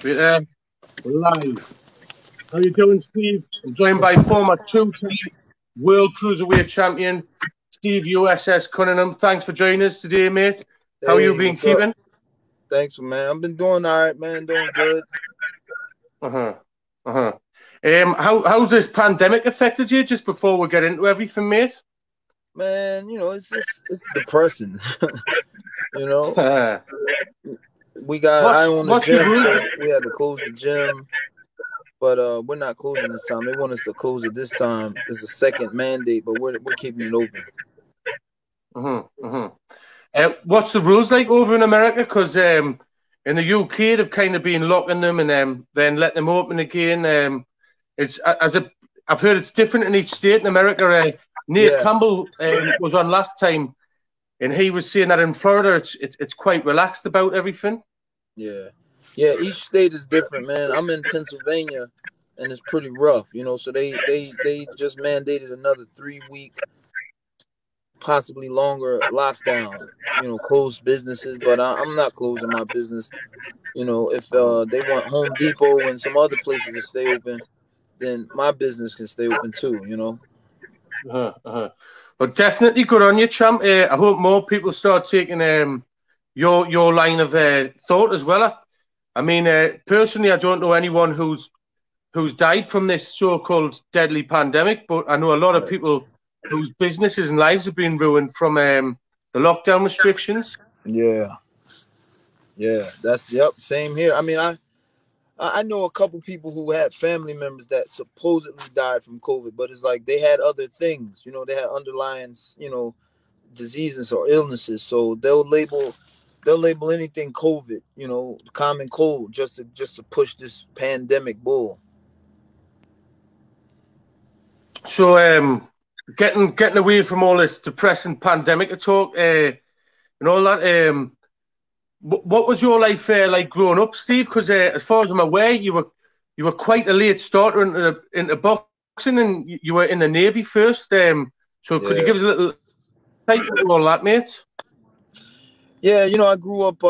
Right there, live. How you doing, Steve? I'm joined by former two-time World Cruiserweight Champion Steve USS Cunningham. Thanks for joining us today, mate. How you Hey, been what's up? keeping? Thanks, man. I've been doing all right, man. Doing good. Uh-huh. Uh-huh. How's this pandemic affected you? Just before we get into everything, mate. Man, it's depressing. you know, I own a What's your gym, rule? so we had to close the gym, but we're not closing this time. They want us to close it this time. It's a second mandate, but we're keeping it open. Uh-huh. Uh-huh. What's the rules like over in America? Because in the UK they've kind of been locking them and then let them open again. It's as a I've heard it's different in each state in America. Nate Yeah, Campbell was on last time, and he was saying that in Florida it's quite relaxed about everything. yeah, yeah. Each state is different, man. I'm in Pennsylvania, and it's pretty rough. So they just mandated another 3 week, possibly longer lockdown. Closed businesses, but I'm not closing my business. If they want Home Depot and some other places to stay open, then my business can stay open too. Uh-huh, uh-huh. But definitely good on you, champ. I hope more people start taking your line of thought as well. I mean, personally, I don't know anyone who's died from this so-called deadly pandemic, but I know a lot of Right. people whose businesses and lives have been ruined from the lockdown restrictions. Yeah, yeah, that's yep. Same here. I mean, I know a couple people who had family members that supposedly died from COVID, but it's like they had other things. They had underlying diseases or illnesses, so they'll label anything COVID. Common cold, just to push this pandemic bull. So, getting away from all this depressing pandemic talk and all that. What was your life like growing up, Steve? Because as far as I'm aware, you were quite a late starter into boxing, and you were in the Navy first. So could you Yeah. give us a little insight into all that, mate? Yeah, I grew up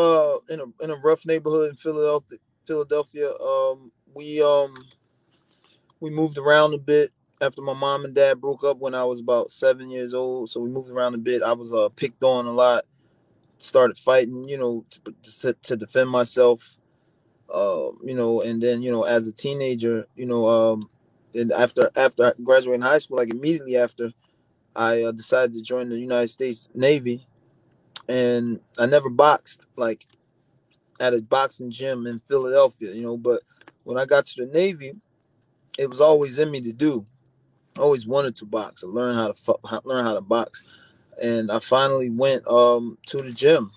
in a rough neighborhood in Philadelphia. Philadelphia. We moved around a bit after my mom and dad broke up when I was about 7 years old. So we moved around a bit. I was picked on a lot. Started fighting, to defend myself. And then as a teenager, and after graduating high school, like immediately after, I decided to join the United States Navy, and I never boxed like at a boxing gym in Philadelphia, but when I got to the Navy, it was always in me to do. I always wanted to box and learn how to box. And I finally went to the gym.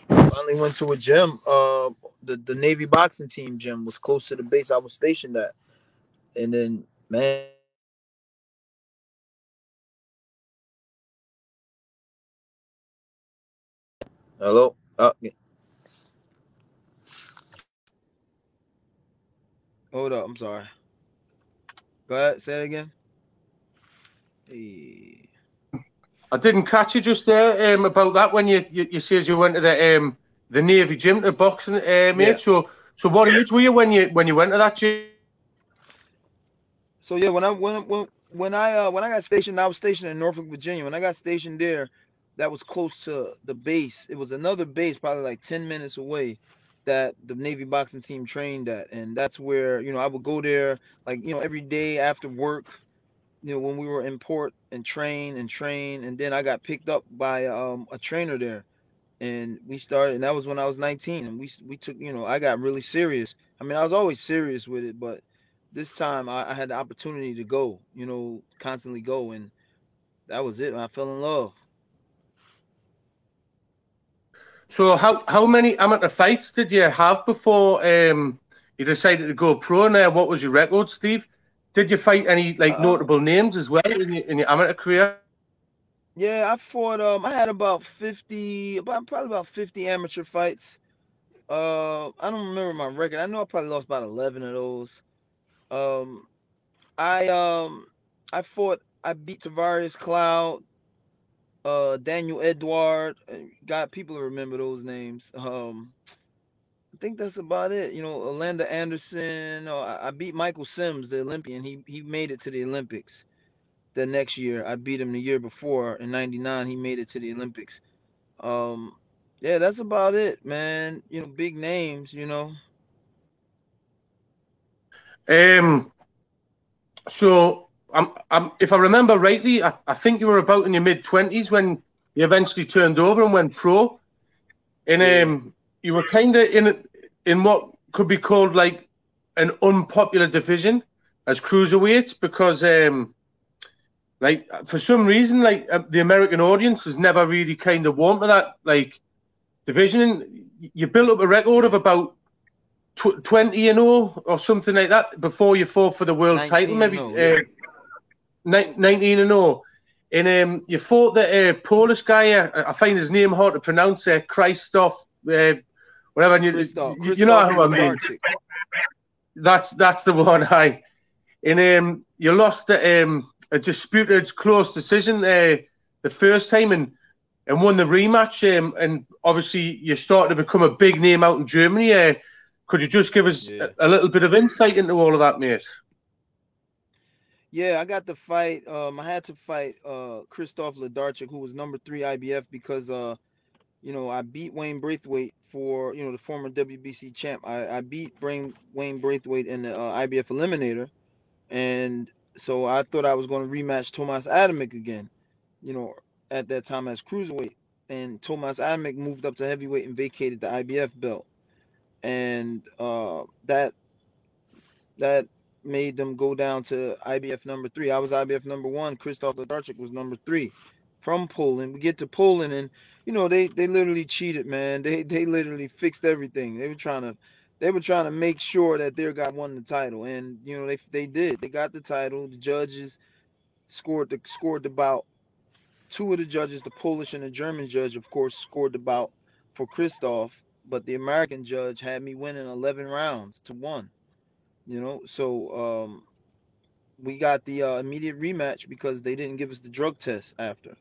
Finally went to a gym. The Navy boxing team gym was close to the base I was stationed at. And then, man, hello. Hold up. I'm sorry. Go ahead. Say it again. Hey. I didn't catch you just there about that when you says you went to the Navy gym to boxing, Yeah. mate. So what age were you when you went to that gym? So yeah, when I got stationed, I was stationed in Norfolk, Virginia. When I got stationed there, that was close to the base. It was another base, probably like 10 minutes away, that the Navy boxing team trained at, and that's where I would go there like every day after work. When we were in port and train, and then I got picked up by a trainer there, and we started, and that was when I was 19, and we took I got really serious. I mean, I was always serious with it, but this time I had the opportunity to go, constantly go, and that was it. I fell in love. So how many amateur fights did you have before you decided to go pro? And what was your record, Steve? Did you fight any like uh notable names as well in your amateur career? yeah, I fought. I had probably about 50 amateur fights. I don't remember my record. I know I probably lost about 11 of those. um I I beat Tavares Cloud, Daniel Edward. God, people remember those names. I think that's about it. Orlando Anderson. I beat Michael Sims, the Olympian. He made it to the Olympics the next year. I beat him the year before in '99. He made it to the Olympics. Um, yeah, that's about it, man. Big names. Um, so if I remember rightly, I think you were about in your mid-20s when you eventually turned over and went pro, and Yeah, you were kind of in what could be called like an unpopular division as cruiserweight because like for some reason like the American audience has never really kind of warmed to that like division. And you built up a record of yeah. about 20-0 or something like that before you fought for the world title, 19 and maybe 0. Yeah. 19-0. And you fought the Polish guy. I find his name hard to pronounce. Krzysztof, whatever. And you know Krzysztof who I mean. Wlodarczyk. That's the one. Hi. And you lost a disputed close decision the first time and won the rematch. And obviously you started to become a big name out in Germany. Could you just give us Yeah. a little bit of insight into all of that, mate? Yeah, I got to fight. I had to fight Krzysztof Wlodarczyk, who was number 3 IBF, because I beat Wayne Braithwaite for the former WBC champ. I beat Wayne Braithwaite in the IBF Eliminator, and so I thought I was going to rematch Tomas Adamek again. At that time as cruiserweight, and Tomas Adamek moved up to heavyweight and vacated the IBF belt, and that made them go down to IBF number 3. I was IBF number 1. Krzysztof Wlodarczyk was number 3 from Poland. We get to Poland, and they literally cheated, man. They literally fixed everything. They were trying to make sure that their guy won the title, and they did. They got the title. The judges scored the bout. Two of the judges, the Polish and the German judge, of course, scored the bout for Krzysztof, but the American judge had me winning 11 rounds to 1. So we got the immediate rematch because they didn't give us the drug test after.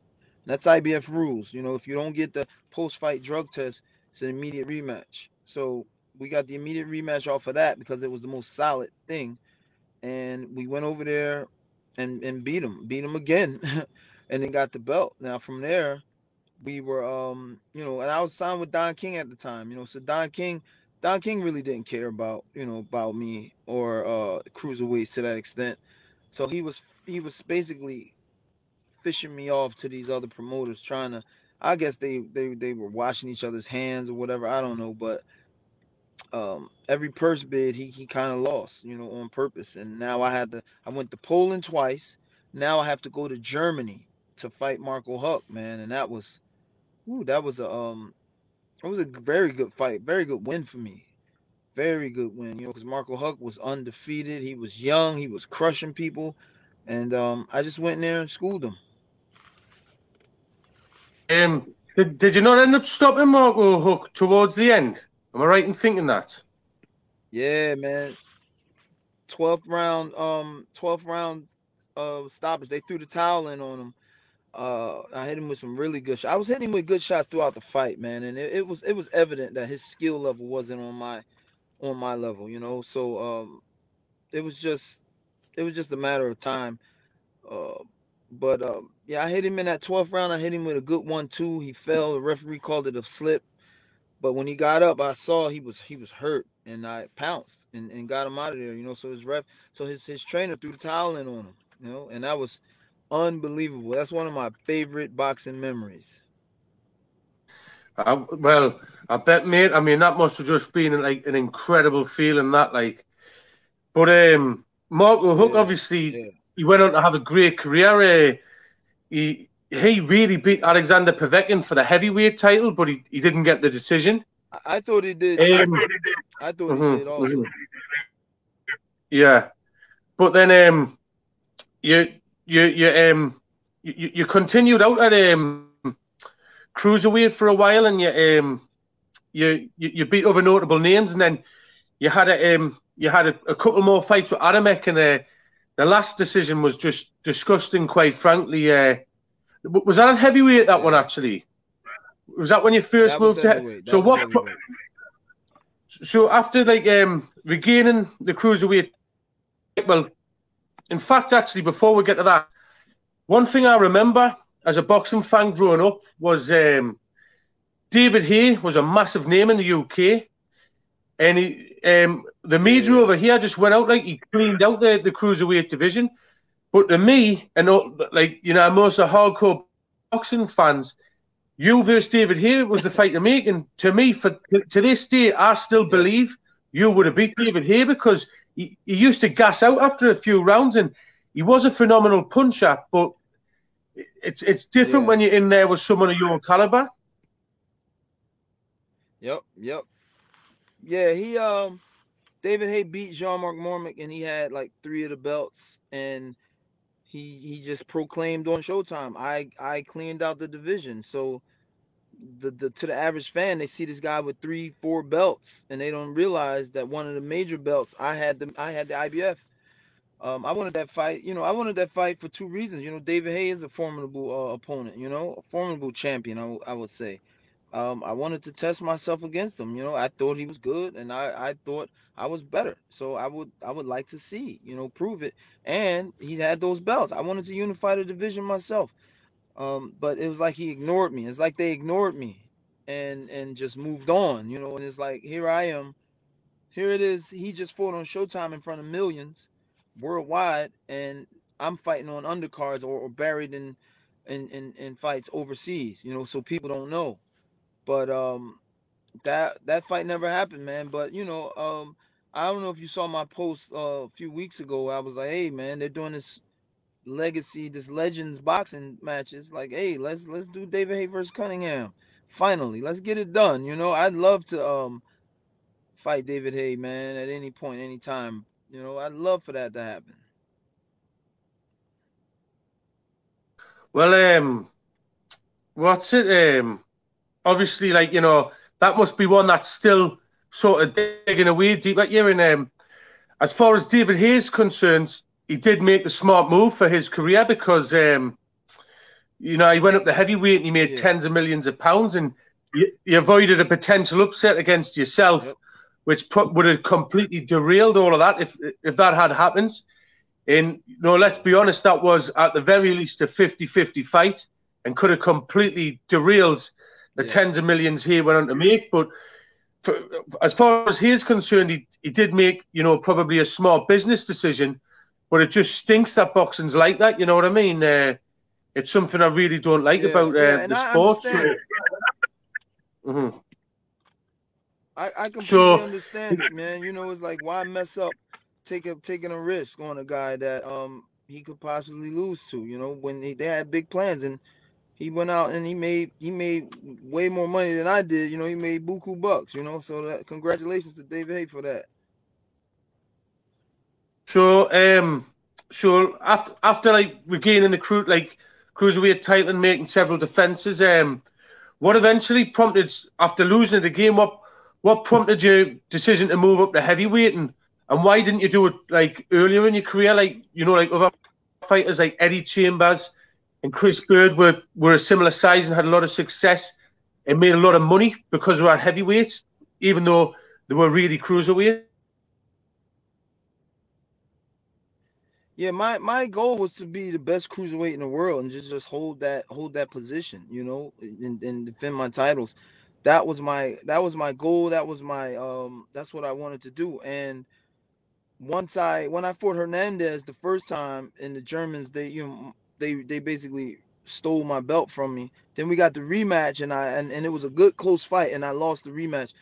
That's IBF rules. If you don't get the post-fight drug test, it's an immediate rematch. So we got the immediate rematch off of that because it was the most solid thing, and we went over there and beat him again, and then got the belt. Now from there, we were and I was signed with Don King at the time. So Don King really didn't care about about me or cruiserweights to that extent. So he was basically fishing me off to these other promoters, trying to. I guess they were washing each other's hands or whatever. I don't know, but every purse bid he kind of lost, on purpose. And now I went to Poland twice. Now I have to go to Germany to fight Marco Huck, man, and that was it was a very good fight, very good win for me. Very good win, because Marco Huck was undefeated. He was young. He was crushing people, and I just went in there and schooled him. Did you not end up stopping Marco Huck towards the end? Am I right in thinking that? Yeah, man. 12th round stoppage. They threw the towel in on him. I hit him with some really good shots. I was hitting him with good shots throughout the fight, man, and it was evident that his skill level wasn't on my level, So it was just a matter of time. But yeah, I hit him in that 12th round. I hit him with a good 1-2. He fell. The referee called it a slip. But when he got up, I saw he was hurt, and I pounced and got him out of there. So his trainer threw the towel in on him. And that was unbelievable. That's one of my favorite boxing memories. Well, I bet, mate. I mean, that must have just been like an incredible feeling. That like, but Marco Huck obviously he went on to have a great career. He really beat Alexander Povetkin for the heavyweight title, but he didn't get the decision. I thought he did. I thought he did also. Yeah, but then you continued out at cruiserweight for a while, and you beat other notable names, and then you had a couple more fights with Adamek, and the last decision was just disgusting, quite frankly. Was that at heavyweight, that one, actually? Was that when you first moved to... So after like regaining the cruiserweight, well, in fact, actually, before we get to that, one thing I remember as a boxing fan growing up was David Haye was a massive name in the UK, and the media Yeah, over here just went out like he cleaned out the cruiserweight division. But to me, and like most of hardcore boxing fans, you versus David Haye was the fight to make, and to me, to this day, I still yes, believe you would have beat David Haye because he used to gas out after a few rounds, and he was a phenomenal puncher. But it's different yeah, when you're in there with someone of your caliber. yep. Yeah, David Haye beat Jean-Marc Mormick, and he had like 3 of the belts, and he just proclaimed on Showtime, I cleaned out the division. So the to the average fan, they see this guy with 3, 4 belts, and they don't realize that one of the major belts I had the IBF. I wanted that fight. I wanted that fight for 2 reasons. David Haye is a formidable opponent. A formidable champion. I would say. I wanted to test myself against him. I thought he was good, and I thought I was better. So I would like to see, prove it. And he had those belts. I wanted to unify the division myself. But it was like he ignored me. It's like they ignored me, and just moved on. And it's like, here I am. Here it is. He just fought on Showtime in front of millions worldwide, and I'm fighting on undercards, or buried in fights overseas. So people don't know. But that fight never happened, man. But I don't know if you saw my post a few weeks ago. I was like, hey, man, they're doing this Legends boxing matches. Like, hey, let's do David Haye versus Cunningham. Finally, let's get it done. I'd love to fight David Haye, man, at any point, any time. I'd love for that to happen. Well, what's it? Obviously, like that must be one that's still sort of digging away deep at you. And as far as David Hayes concerned, he did make the smart move for his career because he went up the heavyweight and he made Yeah. tens of millions of pounds, and you avoided a potential upset against yourself, Yep. which would have completely derailed all of that if that had happened. And let's be honest, that was at the very least a 50-50 fight and could have completely derailed the Yeah. tens of millions he went on to make. But as far as he's concerned, he did make, probably a smart business decision, but it just stinks that boxing's like that. You know what I mean? It's something I really don't like Yeah. about Yeah. And the I sport. understand it. Mhm. I completely So, understand it, man. It's like, why mess up taking a risk on a guy that he could possibly lose to, when they had big plans, and he went out and he made way more money than I did. He made buku bucks, so congratulations to David Haye for that. so, after like regaining the cruiserweight title and making several defenses, what eventually prompted, after losing the game, what prompted your decision to move up to heavyweight, and why didn't you do it like earlier in your career, like like other fighters like Eddie Chambers and Chris Bird were a similar size and had a lot of success and made a lot of money because they were at heavyweights, even though they were really cruiserweight. Yeah, my goal was to be the best cruiserweight in the world, and just hold that position, and defend my titles. That was my goal. That's what I wanted to do. And when I fought Hernandez the first time, and the Germans, they basically stole my belt from me. Then we got the rematch, and it was a good close fight, and I lost the rematch.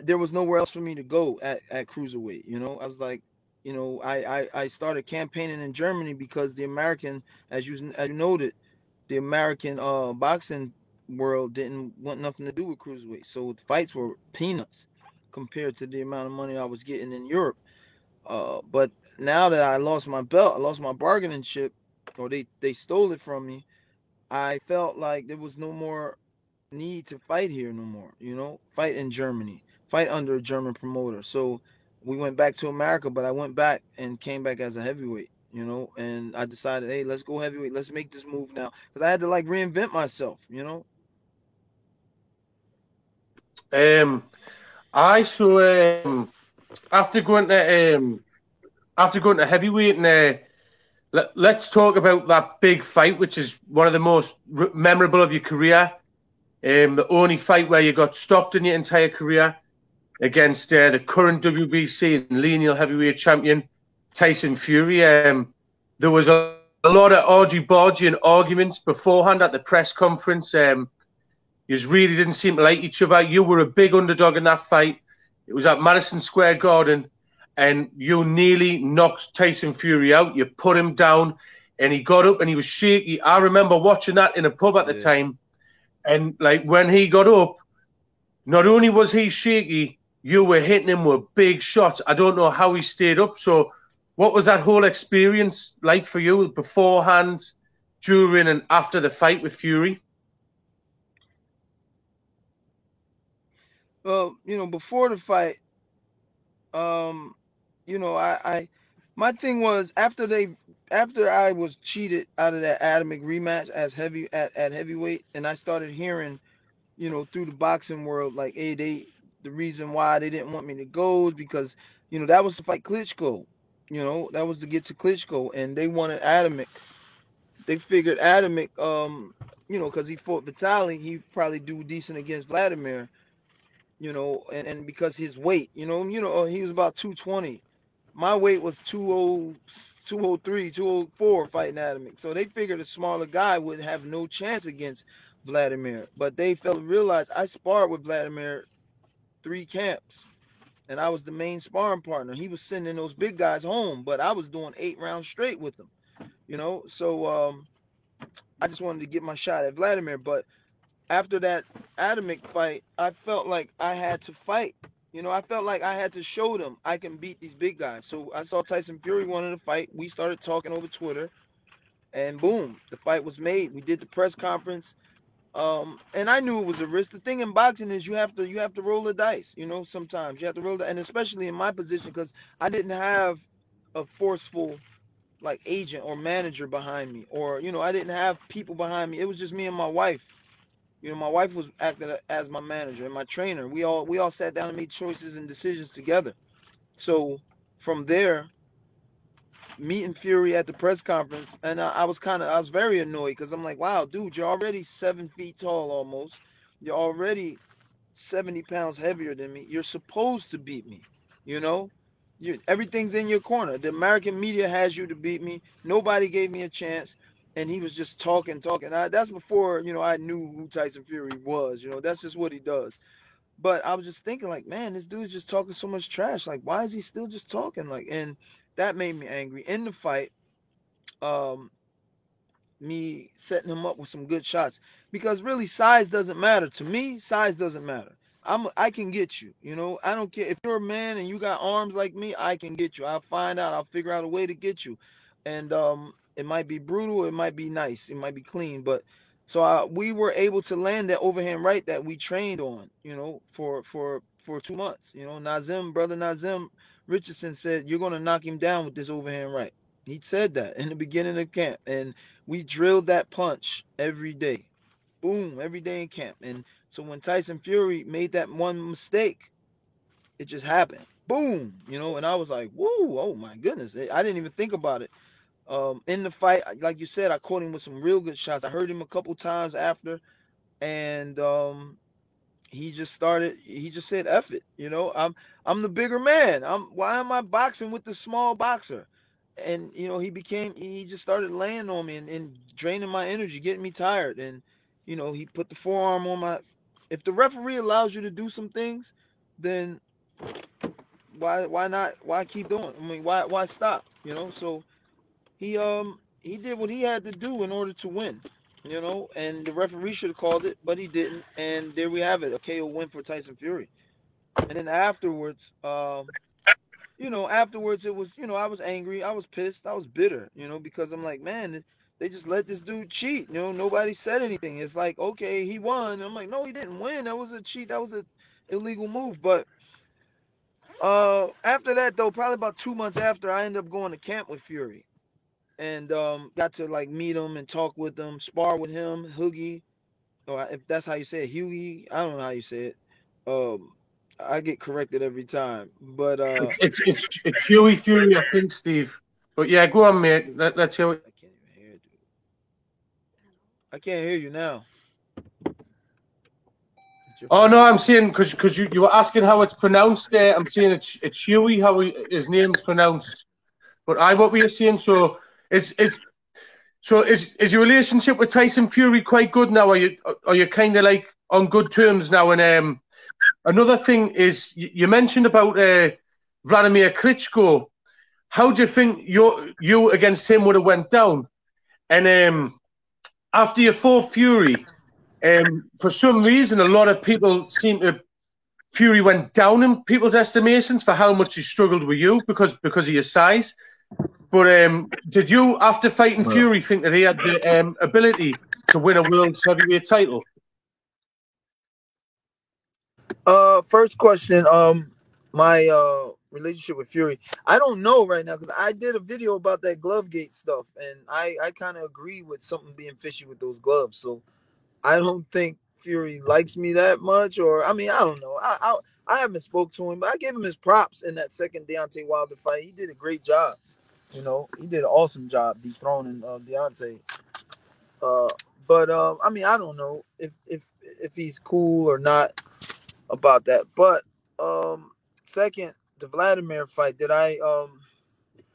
There was nowhere else for me to go at cruiserweight. I was like, I started campaigning in Germany because the American, as you noted, the American boxing world didn't want nothing to do with cruiserweight. So the fights were peanuts compared to the amount of money I was getting in Europe. But now that I lost my belt, I lost my bargaining chip, or they stole it from me. I felt like there was no more need to fight here no more. Fight in Germany, fight under a German promoter. So we went back to America, but I went back and came back as a heavyweight. And I decided, hey, let's go heavyweight. Let's make this move now, because I had to like reinvent myself. Um, So after going to heavyweight, and let's talk about that big fight, which is one of the most memorable of your career. The only fight where you got stopped in your entire career against the current WBC and lineal heavyweight champion Tyson Fury. There was a lot of argy-bargy and arguments beforehand at the press conference. You really didn't seem to like each other. You were a big underdog in that fight. It was at Madison Square Garden, and you nearly knocked Tyson Fury out. You put him down, and he got up and he was shaky. I remember watching that in a pub at the time, and like when he got up, not only was he shaky, you were hitting him with big shots. I don't know how he stayed up. So, what was that whole experience like for you beforehand, during, and after the fight with Fury? Well, before the fight, my thing was after I was cheated out of that atomic rematch as at heavyweight, and I started hearing, through the boxing world, like, hey, the reason why they didn't want me to go is because, that was to fight Klitschko. That was to get to Klitschko, and they wanted Atomic. They figured Atomic, because he fought Vitaly, he probably do decent against Vladimir, and because his weight, he was about 220. My weight was 203, 204 fighting Atomic. So they figured a smaller guy would have no chance against Vladimir. But they failed to realize I sparred with Vladimir 3 camps, and I was the main sparring partner. He was sending those big guys home, but I was doing 8 rounds straight with them. So I just wanted to get my shot at Vladimir. But after that Atomic fight, I felt like I had to fight. I felt like I had to show them I can beat these big guys. So I saw Tyson Fury wanted to fight. We started talking over Twitter, and boom, the fight was made. We did the press conference, and I knew it was a risk. The thing in boxing is you have to roll the dice. Sometimes you have to roll the, and especially in my position, because I didn't have a forceful like agent or manager behind me, or I didn't have people behind me. It was just me and my wife. My wife was acting as my manager and my trainer. We all sat down and made choices and decisions together. So from there, meeting Fury at the press conference, and I was very annoyed because I'm like, wow, dude, you're already 7 feet tall almost. You're already 70 pounds heavier than me. You're supposed to beat me. Everything's in your corner. The American media has you to beat me. Nobody gave me a chance. And he was just talking. That's before, I knew who Tyson Fury was. That's just what he does. But I was just thinking, like, man, this dude's just talking so much trash. Like, why is he still just talking? Like, and that made me angry. In the fight, um, me setting him up with some good shots, because really size doesn't matter to me. Size doesn't matter. I can get you. I don't care if you're a man and you got arms like me. I can get you. I'll find out. I'll figure out a way to get you, and it might be brutal. It might be nice. It might be clean. But so we were able to land that overhand right that we trained on. For 2 months. Brother Nazim Richardson said you're gonna knock him down with this overhand right. He said that in the beginning of camp, and we drilled that punch every day. Boom, every day in camp. And so when Tyson Fury made that one mistake, it just happened. Boom, and I was like, whoa, oh my goodness. I didn't even think about it. In the fight, like you said, I caught him with some real good shots. I heard him a couple times after, and he just said, F it. I'm the bigger man. Why am I boxing with the small boxer? And he just started laying on me and draining my energy, getting me tired. And he put the forearm on my. If the referee allows you to do some things, then why not? Why keep doing? I mean, why stop? So he did what he had to do in order to win. And the referee should have called it, but he didn't. And there we have it, a KO win for Tyson Fury. And then afterwards, afterwards it was, I was angry, I was pissed, I was bitter, because I'm like, man, they just let this dude cheat. Nobody said anything. It's like, okay, he won. I'm like, no, he didn't win. That was a cheat. That was an illegal move. But after that, though, probably about 2 months after, I ended up going to camp with Fury, and got to like meet him and talk with him, spar with him, Hoogie, or if that's how you say it, Hughie. I don't know how you say it. I get corrected every time. But It's Huey Fury, I think, Steve. But yeah, go on, mate. Let's hear it. I can't even hear it, dude. I can't hear you now. Oh no, I'm saying because you were asking how it's pronounced there. I'm saying it's Huey how his name's pronounced. But what were you saying? So is your relationship with Tyson Fury quite good now? Are you kind of like on good terms now? And another thing is you mentioned about Vladimir Klitschko. How do you think you against him would have went down? And after you fought Fury, for some reason, a lot of people seem to Fury went down in people's estimations for how much he struggled with you because of your size. But did you, after fighting Fury, think that he had the ability to win a world heavyweight title? First question. My relationship with Fury. I don't know right now because I did a video about that Glovegate stuff, and I kind of agree with something being fishy with those gloves. So I don't think Fury likes me that much, or I mean, I don't know. I haven't spoke to him, but I gave him his props in that second Deontay Wilder fight. He did a great job. You know, he did an awesome job dethroning Deontay. But I mean, I don't know if he's cool or not about that. But second, the Vladimir fight. Did I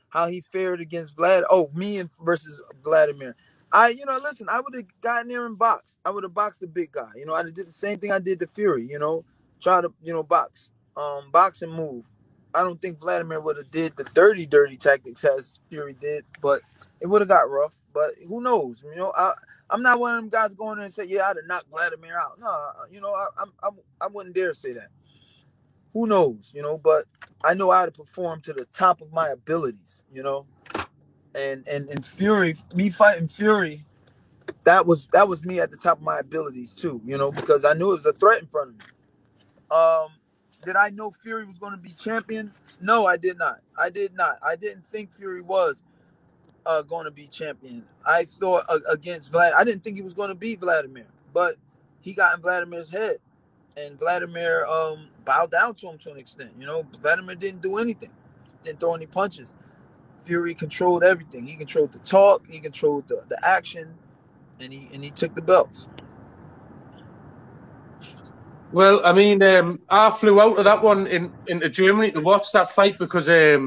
how he fared against Vlad? Oh, me and versus Vladimir. Listen, I would have gotten there and boxed. I would have boxed the big guy. You know, I did the same thing I did to Fury. You know, try to box and move. I don't think Vladimir would have did the dirty tactics as Fury did, but it would have got rough. But who knows? You know, I'm not one of them guys going in and say, yeah, I'd have knocked Vladimir out. No, you know, I wouldn't dare say that. Who knows? You know, but I know how to perform to the top of my abilities. You know, and Fury, me fighting Fury, that was me at the top of my abilities too. You know, because I knew it was a threat in front of me. Did I know Fury was going to be champion? No, I did not. I didn't think Fury was going to be champion. I thought against Vlad. I didn't think he was going to beat Vladimir, but he got in Vladimir's head, and Vladimir bowed down to him to an extent. You know, Vladimir didn't do anything, didn't throw any punches. Fury controlled everything. He controlled the talk, he controlled the action, and he took the belts. Well, I mean, I flew out of that one into Germany to watch that fight because I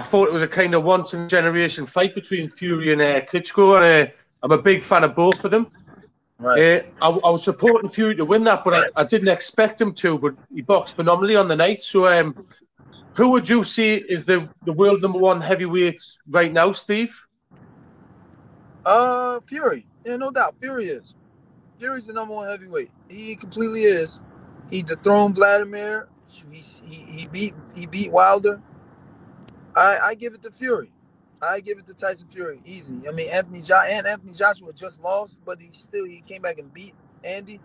thought it was a kind of once-in-a-generation fight between Fury and Klitschko, and I'm a big fan of both of them. Right. I was supporting Fury to win that, but I didn't expect him to, but he boxed phenomenally on the night. So who would you say is the world #1 heavyweight right now, Steve? Fury. Yeah, no doubt. Fury is. Fury's the #1 heavyweight. He completely is. He dethroned Vladimir. He beat Wilder. I give it to Fury. I give it to Tyson Fury. Easy. I mean, Anthony Joshua just lost, but he came back and beat Andy.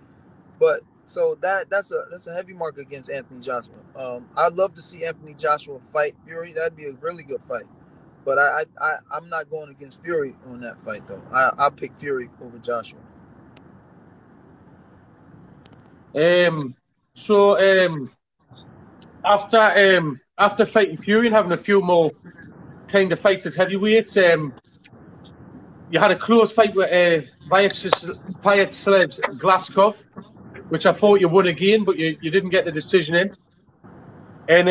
But so that's a heavy mark against Anthony Joshua. I'd love to see Anthony Joshua fight Fury. That'd be a really good fight. But I'm not going against Fury on that fight though. I pick Fury over Joshua. After fighting Fury and having a few more kind of fights at heavyweight, you had a close fight with Vyacheslav Glazkov, which I thought you won again, but you didn't get the decision in. And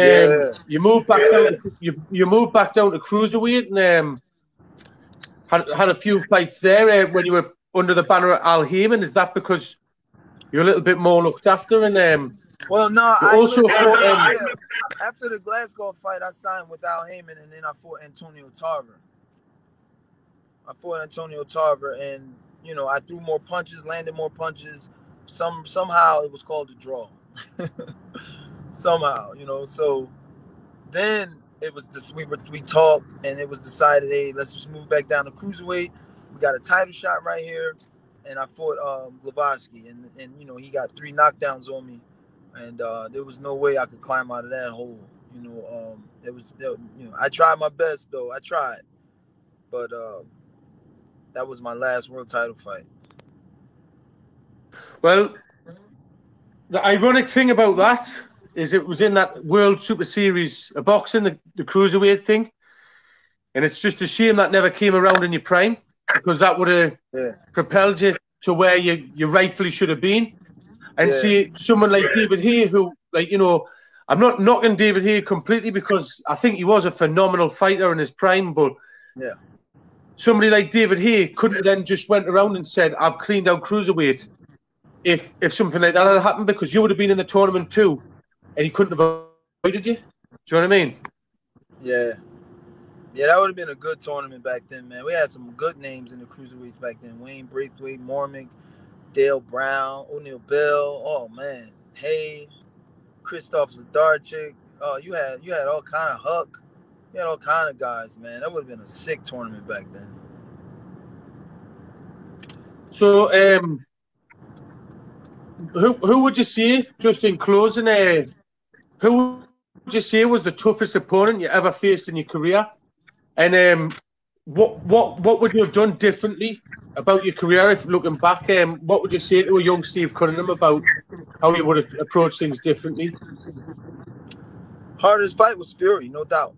you moved back down. You moved back down to cruiserweight and had a few fights there when you were under the banner of Al Haymon. Is that because you're a little bit more looked after? And well, no, after the Glasgow fight, I signed with Al Haymon, and then I fought Antonio Tarver. And you know, I threw more punches, landed more punches. Somehow it was called a draw. Somehow, you know. So then it was just we talked, and it was decided, hey, let's just move back down to cruiserweight. We got a title shot right here, and I fought Glavarsky, and you know, he got 3 knockdowns on me. And there was no way I could climb out of that hole. You know, I tried my best though. I tried, but that was my last world title fight. Well, the ironic thing about that is it was in that World Super Series of boxing, the cruiserweight thing, and it's just a shame that never came around in your prime, because that would have propelled you to where you rightfully should have been. And see someone like David Haye, who, like, you know, I'm not knocking David Haye completely, because I think he was a phenomenal fighter in his prime, but somebody like David Haye couldn't have then just went around and said, I've cleaned out cruiserweight, if something like that had happened, because you would have been in the tournament too, and he couldn't have avoided you. Do you know what I mean? Yeah. Yeah, that would have been a good tournament back then, man. We had some good names in the cruiserweights back then. Wayne Braithwaite, Mormick, Dale Brown, O'Neal Bell. Oh man, Hay, Christoph Ladarchik. Oh, you had all kind of Huck. You had all kind of guys, man. That would have been a sick tournament back then. So, who would you say, just in closing, who would you say was the toughest opponent you ever faced in your career? And what would you have done differently about your career, if looking back? What would you say to a young Steve Cunningham about how you would have approached things differently? Hardest fight was Fury, no doubt.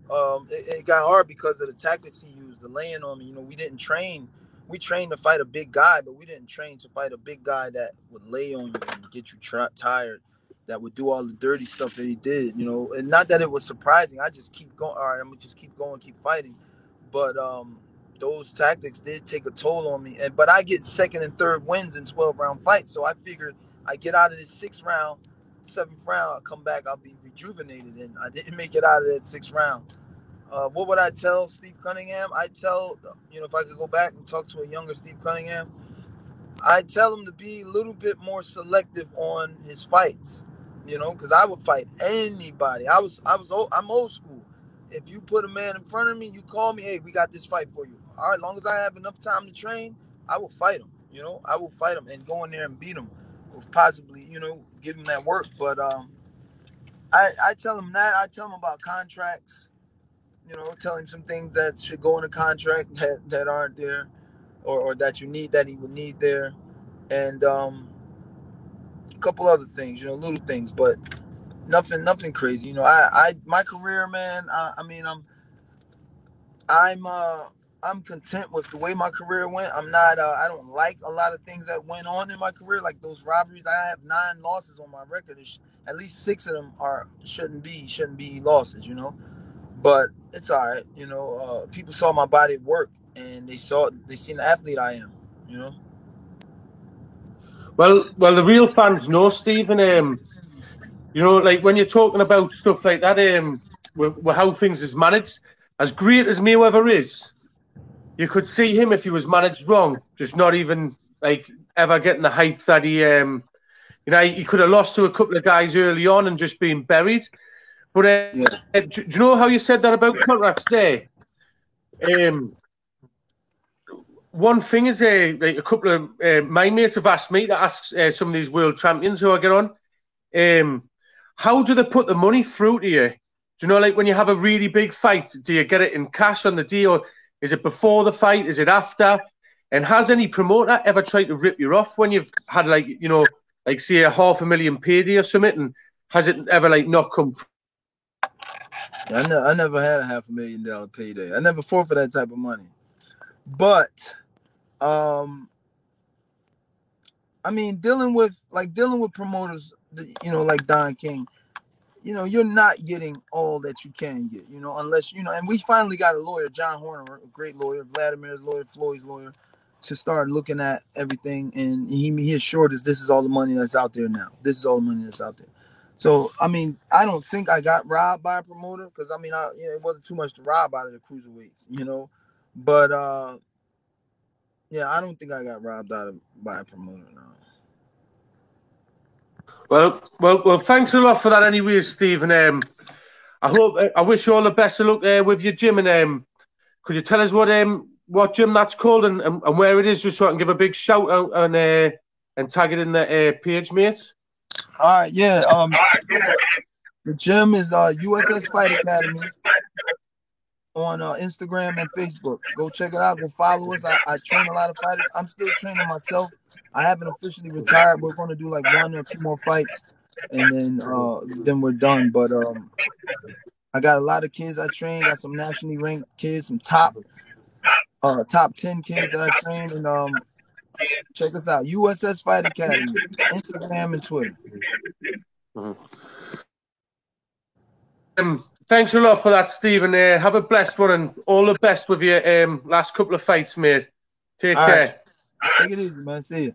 It got hard because of the tactics he used, the laying on me. You know, we didn't train. We trained to fight a big guy, but we didn't train to fight a big guy that would lay on you and get you tired, that would do all the dirty stuff that he did, you know. And not that it was surprising. I just keep going. All right, I'm going to just keep going, keep fighting. But those tactics did take a toll on me. But I get second and third wins in 12-round fights. So I figured I get out of this 6th round, 7th round, I'll come back, I'll be rejuvenated. And I didn't make it out of that 6th round. What would I tell Steve Cunningham? I'd tell, you know, if I could go back and talk to a younger Steve Cunningham, I'd tell him to be a little bit more selective on his fights, you know, because I would fight anybody. I'm old school. If you put a man in front of me, you call me, hey, we got this fight for you. All right, as long as I have enough time to train, I will fight him, you know. I will fight him and go in there and beat him, or possibly, you know, give him that work. But I tell him that. I tell him about contracts. You know, tell him some things that should go in a contract that aren't there, or that you need, that he would need there, and a couple other things, you know, little things, but nothing crazy. You know, my career, man. I mean, I'm content with the way my career went. I'm not. I don't like a lot of things that went on in my career, like those robberies. I have 9 losses on my record. At least 6 of them shouldn't be losses. You know. But it's all right, you know. People saw my body at work, and they seen the athlete I am, you know. Well, the real fans know, Stephen. You know, like when you're talking about stuff like that, with how things is managed, as great as Mayweather is, you could see him if he was managed wrong, just not even like ever getting the hype that he, you know, he could have lost to a couple of guys early on and just been buried. But do you know how you said that about contracts there? One thing is, like a couple of my mates have asked me to ask some of these world champions who I get on, how do they put the money through to you? Do you know, like when you have a really big fight, do you get it in cash on the day, or is it before the fight? Is it after? And has any promoter ever tried to rip you off when you've had, like, you know, like say a $500,000 payday or something? And has it ever like not come? I never had a $500,000 payday. I never fought for that type of money. But, I mean, dealing with promoters, you know, like Don King, you know, you're not getting all that you can get, you know, unless, you know, and we finally got a lawyer, John Horner, a great lawyer, Vladimir's lawyer, Floyd's lawyer, to start looking at everything. And he assured us this is all the money that's out there now. This is all the money that's out there. So, I mean, I don't think I got robbed by a promoter, because, I mean, you know, it wasn't too much to rob out of the cruiserweights, you know. But, yeah, I don't think I got robbed by a promoter, no. Well, thanks a lot for that anyway, Stephen. I wish you all the best of luck with your gym. And could you tell us what gym that's called and where it is, just so I can give a big shout out and tag it in the page, mate? All right, yeah. The gym is USS Fight Academy on Instagram and Facebook. Go check it out. Go follow us. I train a lot of fighters. I'm still training myself. I haven't officially retired. We're going to do like 1 or 2 more fights. and then we're done. But I got a lot of kids I train. Got some nationally ranked kids, some top 10 kids that I train, and check us out, USS Fight Academy, Instagram and Twitter. Thanks a lot for that, Stephen. Have a blessed one and all the best with your last couple of fights, mate. Take care. Right. Take it easy, man. See you.